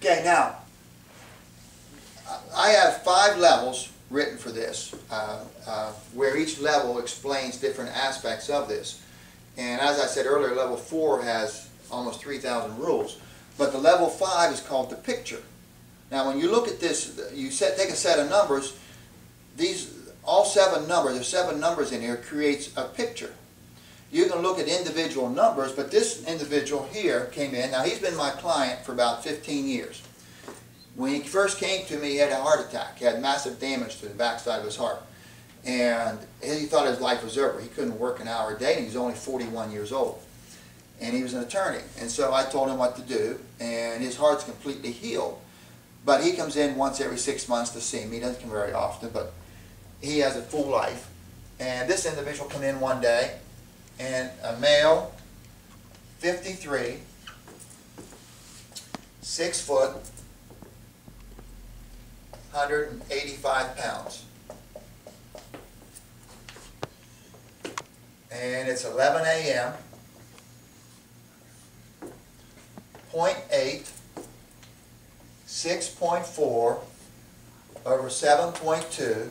Okay, now, I have 5 levels written for this, where each level explains different aspects of this. And as I said earlier, level 4 has almost 3,000 rules. But the level 5 is called the picture. Now when you look at this, you take a set of numbers, all 7 numbers, there's 7 numbers in here, creates a picture. You can look at individual numbers, but this individual here came in. Now he's been my client for about 15 years. When he first came to me, he had a heart attack. He had massive damage to the backside of his heart. And he thought his life was over. He couldn't work an hour a day, and he was only 41 years old. And he was an attorney. And so I told him what to do, and his heart's completely healed. But he comes in once every 6 months to see me. He doesn't come very often, but he has a full life. And this individual came in one day, and a male, 53, 6 foot, 185 pounds. And it's 11 a.m. 0.8, 6.4 over 7.2,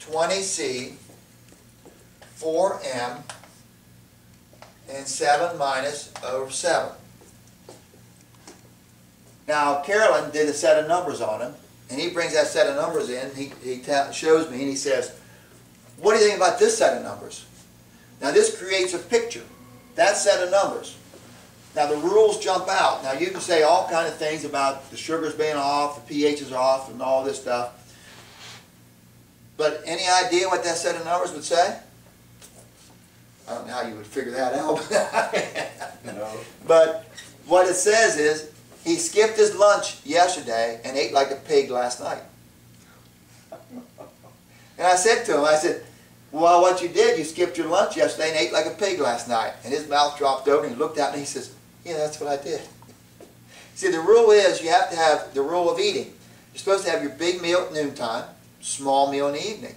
20C, 4M, and 7 minus over 7. Now Carolyn did a set of numbers on him, and he brings that set of numbers in. He shows me and he says, "What do you think about this set of numbers?" Now this creates a picture, that set of numbers. Now the rules jump out. Now you can say all kinds of things about the sugars being off, the pHs are off, and all this stuff. But any idea what that set of numbers would say? I don't know how you would figure that out. No. But what it says is, he skipped his lunch yesterday and ate like a pig last night. And I said to him, I said, "Well, what you did, you skipped your lunch yesterday and ate like a pig last night." And his mouth dropped open and he looked at me and he says, "Yeah, that's what I did." See, the rule is you have to have the rule of eating. You're supposed to have your big meal at noontime, small meal in the evening.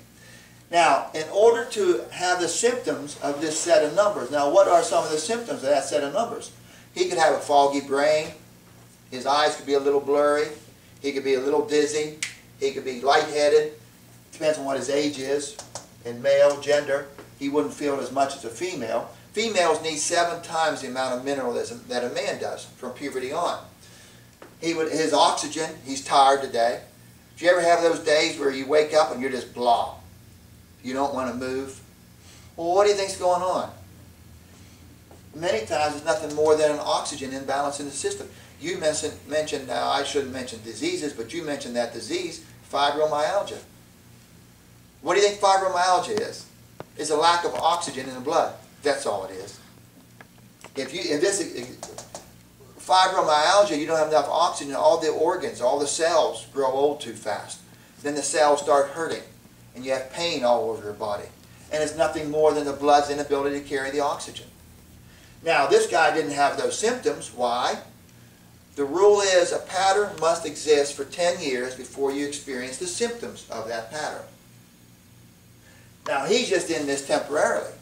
Now, in order to have the symptoms of this set of numbers, now what are some of the symptoms of that set of numbers? He could have a foggy brain. His eyes could be a little blurry. He could be a little dizzy. He could be lightheaded. Depends on what his age is. In male, gender, he wouldn't feel it as much as a female. Females need 7 times the amount of mineralism that a man does from puberty on. His oxygen, he's tired today. Do you ever have those days where you wake up and you're just blah? You don't want to move? Well, what do you think's going on? Many times it's nothing more than an oxygen imbalance in the system. You mentioned, now I shouldn't mention diseases, but you mentioned that disease, fibromyalgia. What do you think fibromyalgia is? It's a lack of oxygen in the blood. That's all it is. If fibromyalgia, you don't have enough oxygen, all the organs, all the cells grow old too fast. Then the cells start hurting, and you have pain all over your body. And it's nothing more than the blood's inability to carry the oxygen. Now, this guy didn't have those symptoms. Why? The rule is a pattern must exist for 10 years before you experience the symptoms of that pattern. Now, he's just in this temporarily.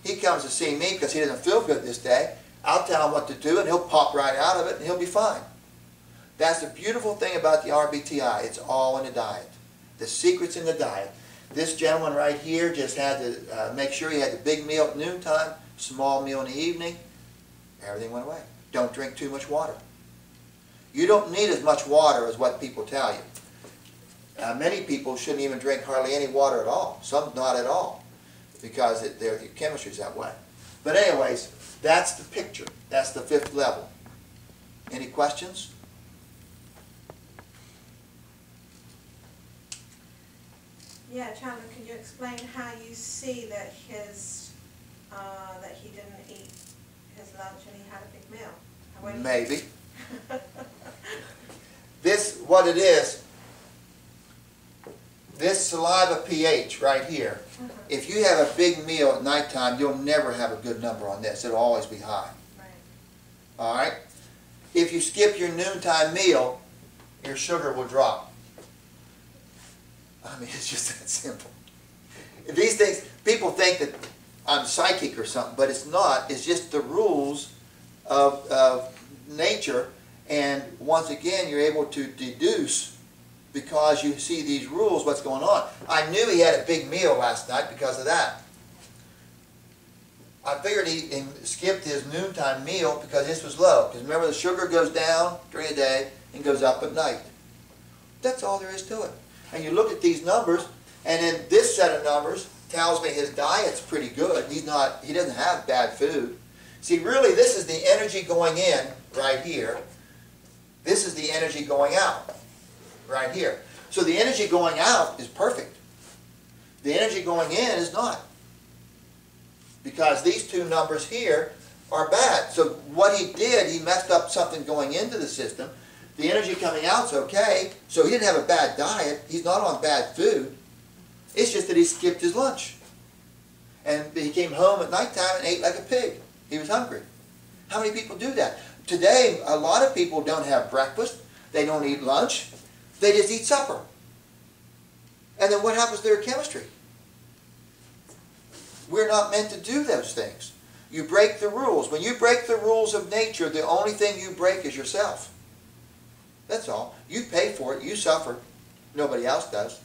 He comes to see me because he doesn't feel good this day. I'll tell him what to do, and he'll pop right out of it, and he'll be fine. That's the beautiful thing about the RBTI. It's all in the diet. The secret's in the diet. This gentleman right here just had to make sure he had the big meal at noontime, small meal in the evening. Everything went away. Don't drink too much water. You don't need as much water as what people tell you. Many people shouldn't even drink hardly any water at all. Some not at all, because their chemistry's that way. But anyways, that's the picture. That's the 5th level. Any questions? Yeah, Chandler, can you explain how you see that that he didn't eat his lunch and he had a big meal? Maybe. What it is, this saliva pH right here, if you have a big meal at nighttime, you'll never have a good number on this. It'll always be high. Right. All right? If you skip your noontime meal, your sugar will drop. I mean, it's just that simple. These things, people think that I'm psychic or something, but it's not. It's just the rules of nature, And once again, you're able to deduce, because you see these rules, what's going on. I knew he had a big meal last night because of that. I figured he skipped his noontime meal because this was low. Because remember, the sugar goes down during the day and goes up at night. That's all there is to it. And you look at these numbers, and then this set of numbers tells me his diet's pretty good. He doesn't have bad food. See, really, this is the energy going in right here. This is the energy going out right here. So the energy going out is perfect. The energy going in is not. Because these two numbers here are bad. So what he did, he messed up something going into the system. The energy coming out's okay, so he didn't have a bad diet. He's not on bad food. It's just that he skipped his lunch. And he came home at nighttime and ate like a pig. He was hungry. How many people do that? Today, a lot of people don't have breakfast. They don't eat lunch. They just eat supper. And then what happens to their chemistry? We're not meant to do those things. You break the rules. When you break the rules of nature, the only thing you break is yourself. That's all. You pay for it. You suffer. Nobody else does.